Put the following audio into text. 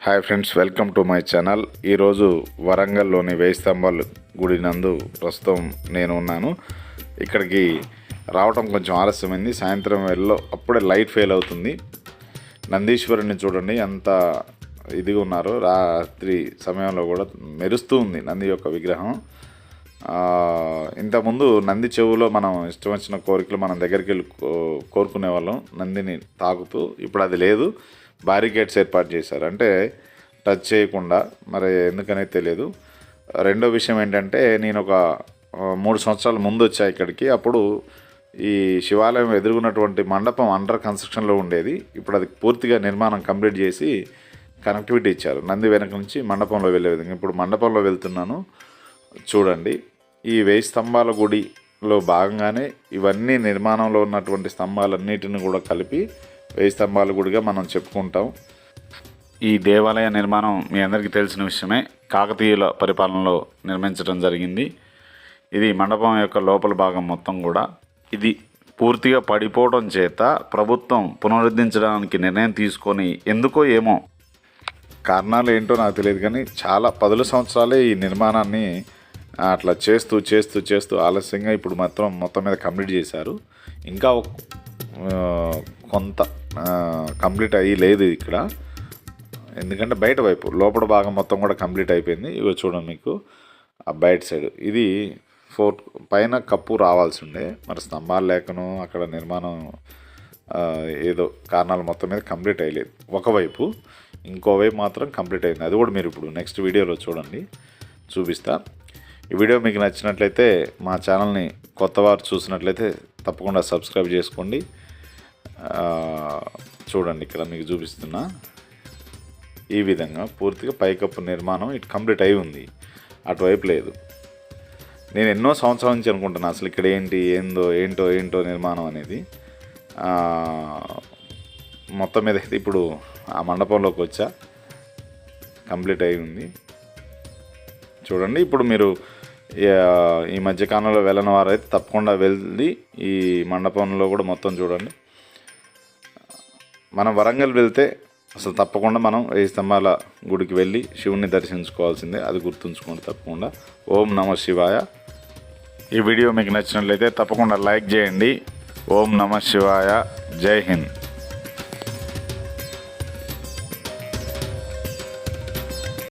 Hi friends, welcome to my channel. ఈరోజు వరంగల్లోని వేయి స్తంభాల గుడి నందు ప్రస్తుతం నేను ఉన్నాను. ఇక్కడికి రావడం కొంచెం ఆలస్యమైంది. సాయంత్రం వేళలో అప్పుడే లైట్ ఫెయిల్ అవుతుంది. నందీశ్వరుని చూడండి ఎంత ఇదిగా ఉన్నారో. రాత్రి సమయంలో కూడా మెరుస్తూ ఉంది నంది యొక్క విగ్రహం. ఇంతకుముందు నంది చెవులో మనం ఇష్టం వచ్చిన కోరికలు మనం దగ్గరికి వెళ్ళి కోరుకునే వాళ్ళం నందిని తాకుతూ. ఇప్పుడు అది లేదు, బారికేడ్స్ ఏర్పాటు చేశారు, అంటే టచ్ చేయకుండా. మరి ఎందుకనేది తెలియదు. రెండో విషయం ఏంటంటే, నేను ఒక 3 సంవత్సరాల ముందు వచ్చా ఇక్కడికి. అప్పుడు ఈ శివాలయం ఎదుర్కొన్నటువంటి మండపం అండర్ కన్స్ట్రక్షన్లో ఉండేది. ఇప్పుడు అది పూర్తిగా నిర్మాణం కంప్లీట్ చేసి కనెక్టివిటీ ఇచ్చారు. నంది వెనక నుంచి మండపంలో వెళ్ళే విధంగా. ఇప్పుడు మండపంలో వెళ్తున్నాను, చూడండి. ఈ వేయి స్తంభాల గుడిలో భాగంగానే ఇవన్నీ నిర్మాణంలో ఉన్నటువంటి స్తంభాలన్నిటిని కూడా కలిపి వేయి స్తంభాల గుడిగా మనం చెప్పుకుంటాం. ఈ దేవాలయ నిర్మాణం మీ అందరికీ తెలిసిన విషయమే. కాకతీయుల పరిపాలనలో నిర్మించడం జరిగింది. ఇది మండపం యొక్క లోపల భాగం మొత్తం కూడా. ఇది పూర్తిగా పడిపోవడం చేత ప్రభుత్వం పునరుద్ధరించడానికి నిర్ణయం తీసుకొని, ఎందుకో ఏమో కారణాలు ఏంటో నాకు తెలియదు, కానీ చాలా 10 సంవత్సరాలే ఈ నిర్మాణాన్ని అట్లా చేస్తూ ఆలస్యంగా ఇప్పుడు మొత్తం మీద కంప్లీట్ చేశారు. ఇంకా కొంత కంప్లీట్ అయ్యి లేదు ఇక్కడ. ఎందుకంటే బయట వైపు లోపల భాగం మొత్తం కూడా కంప్లీట్ అయిపోయింది. ఇవి చూడండి, మీకు ఆ బయట సైడ్ ఇది 4 పైన కప్పు రావాల్సి ఉండే, మరి స్తంభాలు లేకను అక్కడ నిర్మాణం ఏదో కారణాలు మొత్తం మీద కంప్లీట్ అయ్యలేదు ఒకవైపు. ఇంకోవైపు మాత్రం కంప్లీట్ అయింది. అది కూడా మీరు ఇప్పుడు నెక్స్ట్ వీడియోలో చూడండి, చూపిస్తా. ఈ వీడియో మీకు నచ్చినట్లయితే మా ఛానల్ని కొత్తవారు చూసినట్లయితే తప్పకుండా సబ్స్క్రైబ్ చేసుకోండి. చూడండి, ఇక్కడ మీకు చూపిస్తున్నా. ఈ విధంగా పూర్తిగా పైకప్పు నిర్మాణం ఇటు కంప్లీట్ అయి ఉంది, అటువైపు లేదు. నేను ఎన్నో సంవత్సరాల నుంచి అనుకుంటున్నా అసలు ఇక్కడ ఏంటో నిర్మాణం అనేది. మొత్తం మీద అయితే ఇప్పుడు ఆ మండపంలోకి వచ్చా, కంప్లీట్ అయి ఉంది. చూడండి, ఇప్పుడు మీరు ఈ మధ్యకాలంలో వెళ్ళని వారైతే తప్పకుండా వెళ్ళి ఈ మండపంలో కూడా మొత్తం చూడండి. మనం వరంగల్ వెళ్తే అసలు తప్పకుండా మనం వేయి స్తంభాల గుడికి వెళ్ళి శివుని దర్శించుకోవాల్సిందే, అది గుర్తుంచుకోండి తప్పకుండా. ఓం నమః శివాయ. ఈ వీడియో మీకు నచ్చినట్లయితే తప్పకుండా లైక్ చేయండి. ఓం నమః శివాయ. జై హింద్.